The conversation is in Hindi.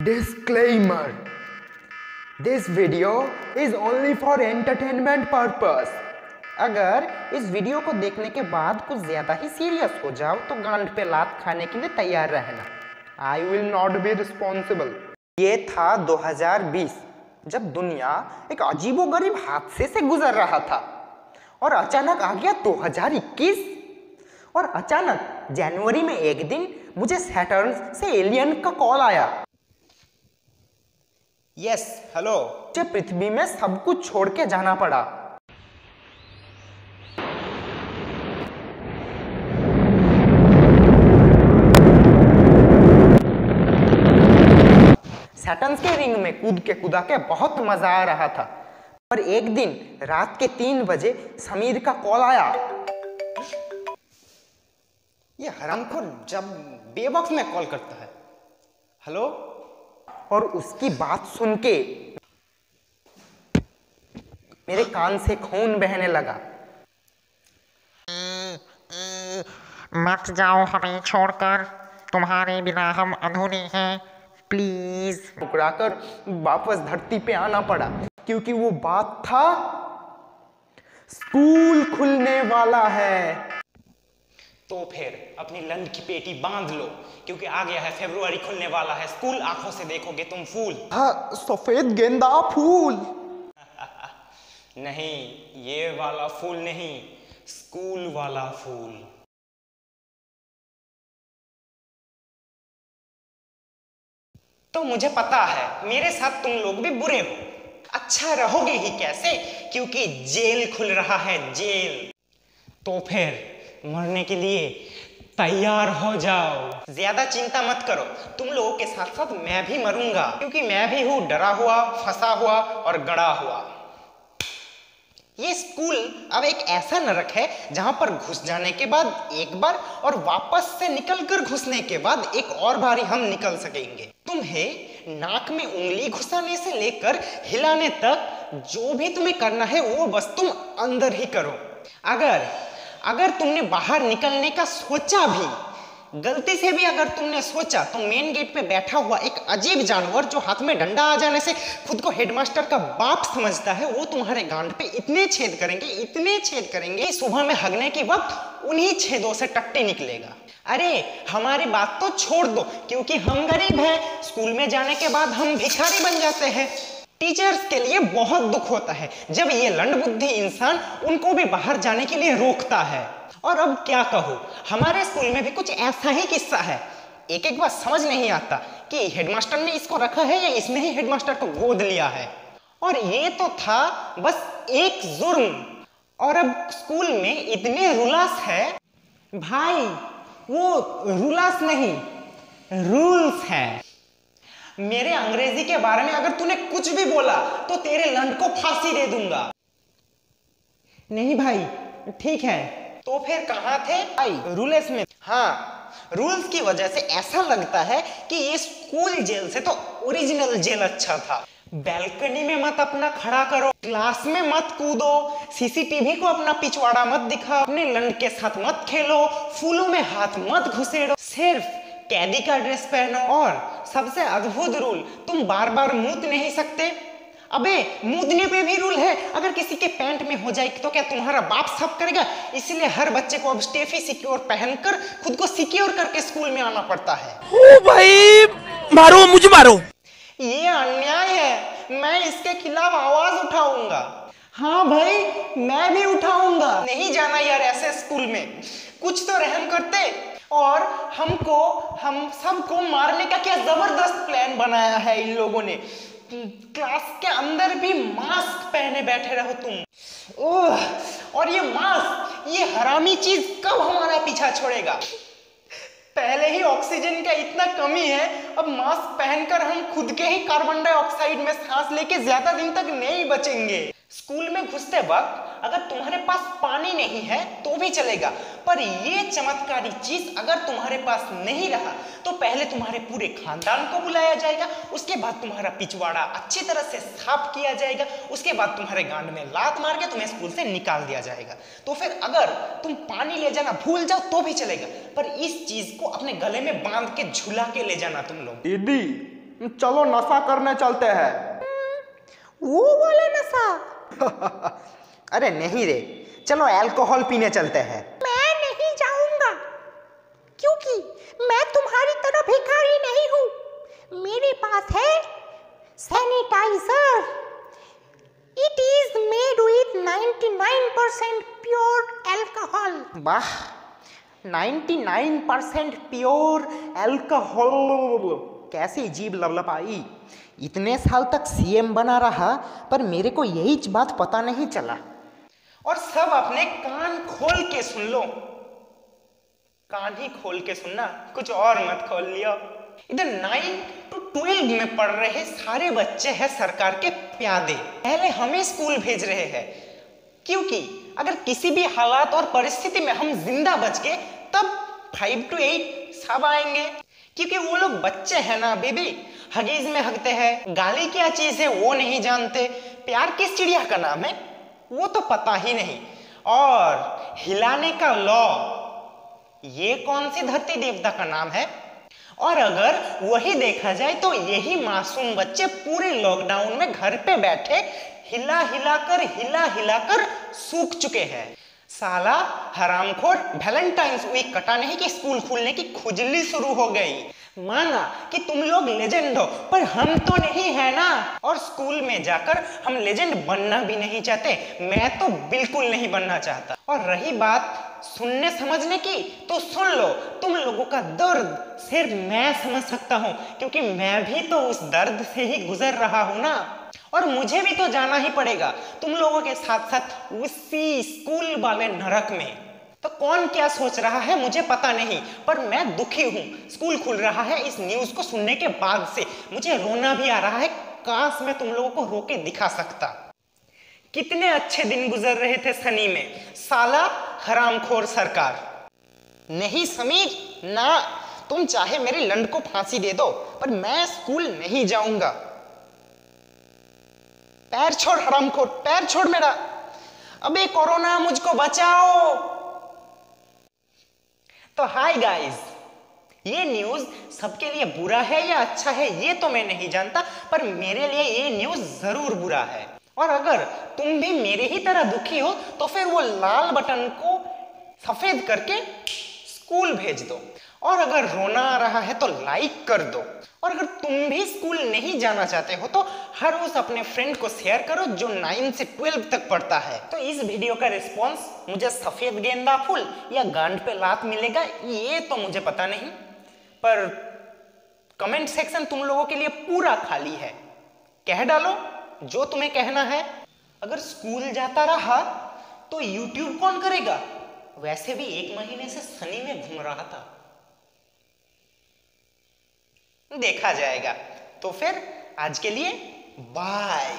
Disclaimer: This video is only for entertainment purpose. अगर इस वीडियो को देखने के बाद कुछ ज़्यादा ही सीरियस हो जाओ तो गांड पे लात खाने के लिए तैयार रहना. I will not be responsible. ये था 2020 जब दुनिया एक अजीबोगरीब हादसे से गुजर रहा था और अचानक आ गया 2021 और अचानक जनवरी में एक दिन मुझे सैटर्न से एलियन का कॉल आया. Yes hello. मुझे पृथ्वी में सब कुछ छोड़ के जाना पड़ा. सैटर्न के रिंग में कूद के कुदा के बहुत मजा आ रहा था. पर एक दिन रात के 3 बजे समीर का कॉल आया. ये हरामखोर जब बेवक्त में कॉल करता है. हेलो. और उसकी बात सुन के मेरे कान से खून बहने लगा. मत जाओ हमें छोड़कर, तुम्हारे बिना हम अधूरे हैं, प्लीज. टुकराकर वापस धरती पे आना पड़ा क्योंकि वो बात था स्कूल खुलने वाला है. तो फिर अपनी लंड की पेटी बांध लो क्योंकि आ गया है फरवरी खुलने वाला है. स्कूल आंखों से देखोगे तुम फूल. हाँ, सफेद गेंदा फूल. नहीं, ये वाला फूल नहीं, स्कूल वाला फूल. तो मुझे पता है मेरे साथ तुम लोग भी बुरे हो. अच्छा रहोगे ही कैसे क्योंकि जेल खुल रहा है, जेल. तो फिर मरने के लिए तैयार हो जाओ. ज्यादा चिंता मत करो, तुम लोगों के साथ साथ मैं भी मरूंगा क्योंकि मैं भी हूं डरा हुआ, फंसा हुआ और गड़ा हुआ. ये स्कूल अब एक ऐसा नरक है जहां पर घुस जाने के बाद एक बार और वापस से निकलकर घुसने के बाद एक और बारी हम निकल सकेंगे. तुम्हें नाक में उंगली घुसाने से लेकर हिलाने तक जो भी तुम्हें करना है वो बस तुम अंदर ही करो. अगर तुमने बाहर निकलने का सोचा भी, गलती से भी अगर तुमने सोचा, तो मेन गेट पे बैठा हुआ एक अजीब जानवर जो हाथ में डंडा आ जाने से खुद को हेडमास्टर का बाप समझता है, वो तुम्हारे गांड पे इतने छेद करेंगे कि सुबह में हगने के वक्त उन्हीं छेदों से टट्टी निकलेगा. अरे हमारी बात तो छोड़ दो क्योंकि हम गरीब हैं. स्कूल में जाने के बाद हम भिखारी बन जाते हैं. टीचर्स के लिए बहुत दुख होता है जब ये लंड-बुद्धि इंसान उनको भी बाहर जाने के लिए रोकता है. और अब क्या कहूँ, हमारे स्कूल में भी कुछ ऐसा ही किस्सा है. एक बार समझ नहीं आता कि हेडमास्टर ने इसको रखा है या इसने ही हेडमास्टर को गोद लिया है. और ये तो था बस एक जुर्म, और अब स्कूल में इतने रूल्स है भाई. वो रूल्स नहीं, रूल्स है. मेरे अंग्रेजी के बारे में अगर तूने कुछ भी बोला तो तेरे लंड को फांसी दे दूंगा. नहीं भाई, ठीक है. तो फिर कहाँ थे भाई? रूल्स में. हाँ, रूल्स की वजह से ऐसा लगता है कि ये स्कूल जेल से तो ओरिजिनल जेल अच्छा था. बैल्कनी में मत अपना खड़ा करो, क्लास में मत कूदो, सीसीटीवी को अपना पिछवाड़ा मत दिखाओ, अपने लंड के साथ मत खेलो, फूलों में हाथ मत घुसेड़ो, सिर्फ कैदी का ड्रेस पहनो. और सबसे अद्भुत रूल, तुम बार बार मूत नहीं सकते. अबे मूतने पे भी रूल है. अगर किसी के पैंट में हो जाए तो क्या तुम्हारा बाप साफ करेगा? इसलिए हर बच्चे को अब स्टेफी सिक्योर पहनकर खुद को सिक्योर करके स्कूल में आना पड़ता है. ओ भाई, मारो मुझे मारो. ये अन्याय है. मैं इसके खिलाफ आवाज उठाऊंगा. हाँ भाई, मैं भी उठाऊंगा. नहीं जाना यार ऐसे स्कूल में. कुछ तो रहम करते. और हम सबको मारने का क्या जबरदस्त प्लान बनाया है इन लोगों ने. क्लास के अंदर भी मास्क पहने बैठे रहो तुम. ओह, और ये मास्क, ये हरामी चीज कब हमारा पीछा छोड़ेगा? पहले ही ऑक्सीजन का इतना कमी है, अब मास्क पहनकर हम खुद के ही कार्बन डाइऑक्साइड में सांस लेके ज्यादा दिन तक नहीं बचेंगे. स्कूल में घुसते वक्त अगर तुम्हारे पास पानी नहीं है तो भी चलेगा, पर ये चमत्कारी चीज अगर तुम्हारे पास नहीं रहा तो पहले तुम्हारे पूरे खानदान को बुलाया जाएगा, उसके बाद तुम्हारा पिछवाड़ा अच्छी तरह से साफ किया जाएगा, उसके बाद तुम्हारे गांड में लात मार के तुम्हें स्कूल से निकाल दिया जाएगा. तो फिर अगर तुम पानी ले जाना भूल जाओ तो भी चलेगा, पर इस चीज को अपने गले में बांध के झुला के ले जाना तुम लोग. दीदी, चलो नशा करने चलते हैं। वो वाला नशा? अरे नहीं रे, चलो अल्कोहल पीने चलते हैं। मैं नहीं जाऊंगा, क्योंकि मैं तुम्हारी तरह भिखारी नहीं हूँ। मेरे पास है sanitiser. It is made with 99% pure alcohol. वाह, 99% प्योर अल्कोहल, कैसी जीभ लपलपाई। इतने साल तक सीएम बना रहा पर मेरे को यही बात पता नहीं चला। और सब अपने कान खोल के सुन लो, कान ही खोल के सुनना, कुछ और मत खोल लियो। इधर 9 to 12 में पढ़ रहे सारे बच्चे हैं सरकार के प्यादे। पहले हमें स्कूल भेज रहे हैं, क्योंकि अगर किसी भी हालात और परिस्थिति में हम जिंदा बच गए तब 5 to 8 सब आएंगे। क्योंकि वो लोग बच्चे हैं ना बेबी, हगीज में हगते हैं, गाली क्या चीज है वो नहीं जानते, प्यार किस चिड़िया का नाम है वो तो पता ही नहीं, और हिलाने का लॉ ये कौन सी धरती देवता का नाम है। और अगर वही देखा जाए तो यही मासूम बच्चे पूरे लॉकडाउन में घर पे बैठे हिला हिलाकर सूख चुके हैं। साला हरामखोर वैलेंटाइंस वीक कटा नहीं कि स्कूल खुलने की खुजली शुरू हो गई। माना कि तुम लोग लेजेंड हो, पर हम तो नहीं है ना, और स्कूल में जाकर हम लेजेंड बनना भी नहीं चाहते। मैं तो बिल्कुल नहीं बनना चाहता। और रही बात सुनने समझने की, तो सुन लो, तुम लोगों का दर्द सिर्फ मैं समझ सकता हूँ, क्योंकि मैं भी तो उस दर्द से ही गुजर रहा हूँ ना, और मुझे भी तो जाना ही पड़ेगा तुम लोगों के साथ साथ उसी स्कूल वाले नरक में। तो कौन क्या सोच रहा है मुझे पता नहीं, पर मैं दुखी हूँ। स्कूल खुल रहा है इस न्यूज को सुनने के बाद से मुझे रोना भी आ रहा है। काश मैं तुम लोगों को रो के दिखा सकता। कितने अच्छे दिन गुजर रहे थे सनी में, साला हरामखोर सरकार। नहीं समीर ना, तुम चाहे मेरी लंड को फांसी दे दो, पर मैं स्कूल नहीं जाऊंगा। पैर छोड़ हरामखोर, पैर छोड़ मेरा। अबे कोरोना मुझको बचाओ। तो हाय गाइस, ये न्यूज सबके लिए बुरा है या अच्छा है ये तो मैं नहीं जानता, पर मेरे लिए ये न्यूज जरूर बुरा है। और अगर तुम भी मेरे ही तरह दुखी हो तो फिर वो लाल बटन को सफेद करके स्कूल भेज दो, और अगर रोना आ रहा है तो लाइक कर दो, और अगर तुम भी स्कूल नहीं जाना चाहते हो तो हर उस अपने फ्रेंड को शेयर करो जो 9 से 12 तक पढ़ता है। तो इस वीडियो का रिस्पॉन्स मुझे सफेद गेंदा फूल या गांड पे लात मिलेगा ये तो मुझे पता नहीं, पर कमेंट सेक्शन तुम लोगों के लिए पूरा खाली है। कह डालो जो तुम्हें कहना है। अगर स्कूल जाता रहा तो यूट्यूब कौन करेगा? वैसे भी 1 महीने से सनी में घूम रहा था, देखा जाएगा। तो फिर आज के लिए बाय।